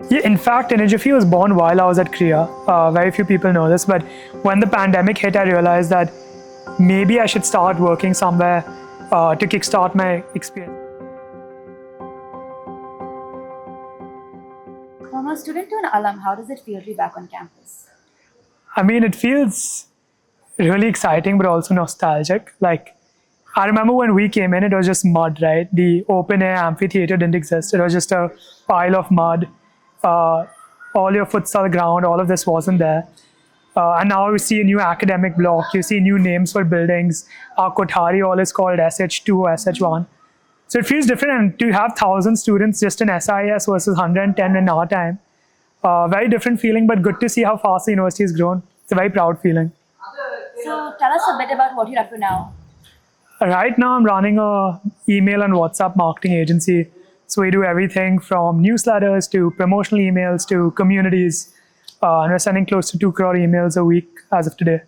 Yeah, in fact, Inagiffy was born while I was at Krea. Very few people know this, but when the pandemic hit, I realized that maybe I should start working somewhere to kickstart my experience. From a student to an alum, how does it feel to be back on campus? I mean, it feels really exciting, but also nostalgic. Like, I remember when we came in, it was just mud, right? The open air amphitheater didn't exist. It was just a pile of mud. All your futsal ground, all of this wasn't there. And now you see a new academic block. You see new names for buildings. Our Kothari all is called SH2 or SH1. So it feels different. And to have 1,000 students just in SIAS versus 110 in our time, very different feeling, but good to see how fast the university has grown. It's a very proud feeling. So tell us a bit about what you're up to now. Right now, I'm running a email and WhatsApp marketing agency. So we do everything from newsletters to promotional emails to communities. And we're sending close to 2 crore emails a week as of today.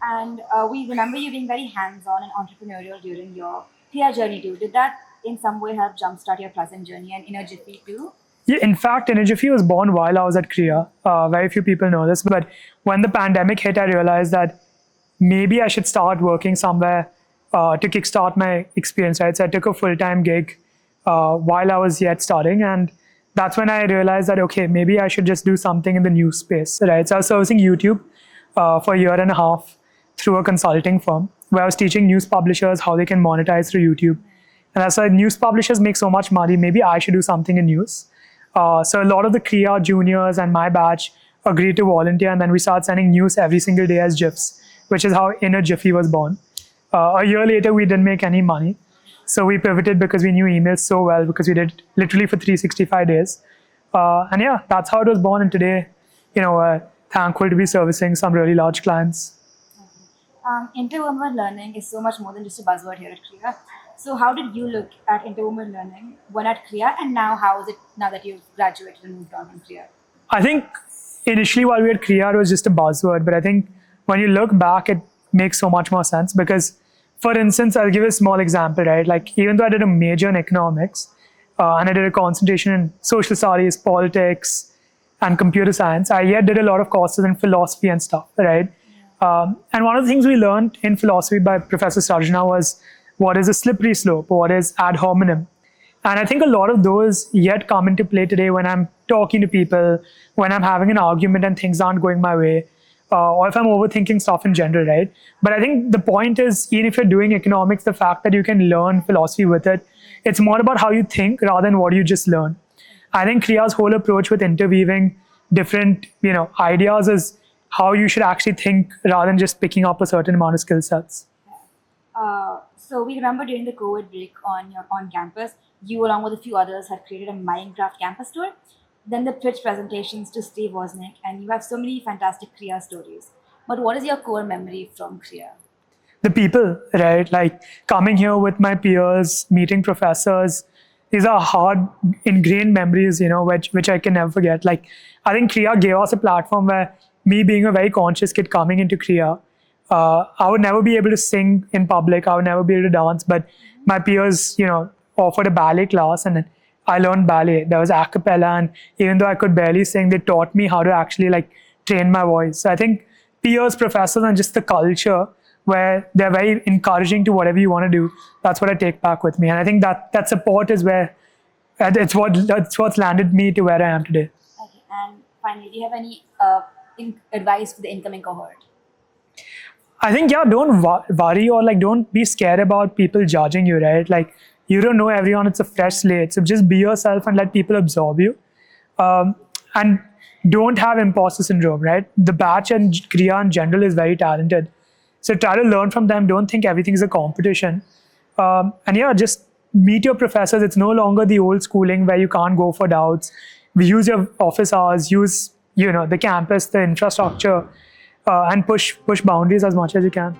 And we remember you being very hands-on and entrepreneurial during your Krea journey too. Did that in some way help jumpstart your present journey and Inagiffy too? Yeah, in fact, Inagiffy was born while I was at Krea. Very few people know this, but when the pandemic hit, I realized that maybe I should start working somewhere to kickstart my experience, right? So I took a full-time gig while I was yet studying, and that's when I realized that, okay, maybe I should just do something in the news space, right? So I was servicing YouTube for a year and a half through a consulting firm where I was teaching news publishers how they can monetize through YouTube. And I said, news publishers make so much money, maybe I should do something in news. So a lot of the Krea juniors and my batch agreed to volunteer, and then we started sending news every single day as GIFs, which is how Inagiffy was born. A year later, we didn't make any money. So we pivoted because we knew emails so well, because we did it literally for 365 days. And yeah, that's how it was born. And today, thankful to be servicing some really large clients. Interwoven learning is so much more than just a buzzword here at Krea. So how did you look at interwoven learning when at Krea, and now how is it now that you've graduated and moved on from Krea? I think initially while we were at Krea, it was just a buzzword. But I think when you look back, it makes so much more sense because, for instance, I'll give a small example, right? Like, even though I did a major in economics and I did a concentration in social studies, politics, and computer science, I yet did a lot of courses in philosophy and stuff, right? And one of the things we learned in philosophy by Professor Sarjana was what is a slippery slope, what is ad hominem. And I think a lot of those yet come into play today when I'm talking to people, when I'm having an argument and things aren't going my way, or if I'm overthinking stuff in general, right? But I think the point is, even if you're doing economics, the fact that you can learn philosophy with it, it's more about how you think rather than what you just learn. I think Krea's whole approach with interweaving different, ideas is how you should actually think rather than just picking up a certain amount of skill sets. So we remember during the COVID break on campus, you along with a few others had created a Minecraft campus tour, then the pitch presentations to Steve Wozniak, and you have so many fantastic Krea stories. But what is your core memory from Krea? The people, right? Like coming here with my peers, meeting professors, these are hard, ingrained memories, which I can never forget. Like, I think Krea gave us a platform where, me being a very conscious kid coming into Krea, I would never be able to sing in public. I would never be able to dance. But my peers, offered a ballet class, and I learned ballet. There was a cappella, and even though I could barely sing, they taught me how to actually train my voice. So I think peers, professors, and just the culture where they're very encouraging to whatever you want to do. That's what I take back with me, and I think that support is where it's what's landed me to where I am today. Okay, and finally, do you have any advice for the incoming cohort? I think, don't worry or don't be scared about people judging you, right? Like, you don't know everyone, it's a fresh slate. So just be yourself and let people absorb you. And don't have imposter syndrome, right? The batch and Krea in general is very talented. So try to learn from them. Don't think everything is a competition. Just meet your professors. It's no longer the old schooling where you can't go for doubts. Use your office hours, use the campus, the infrastructure, and push boundaries as much as you can.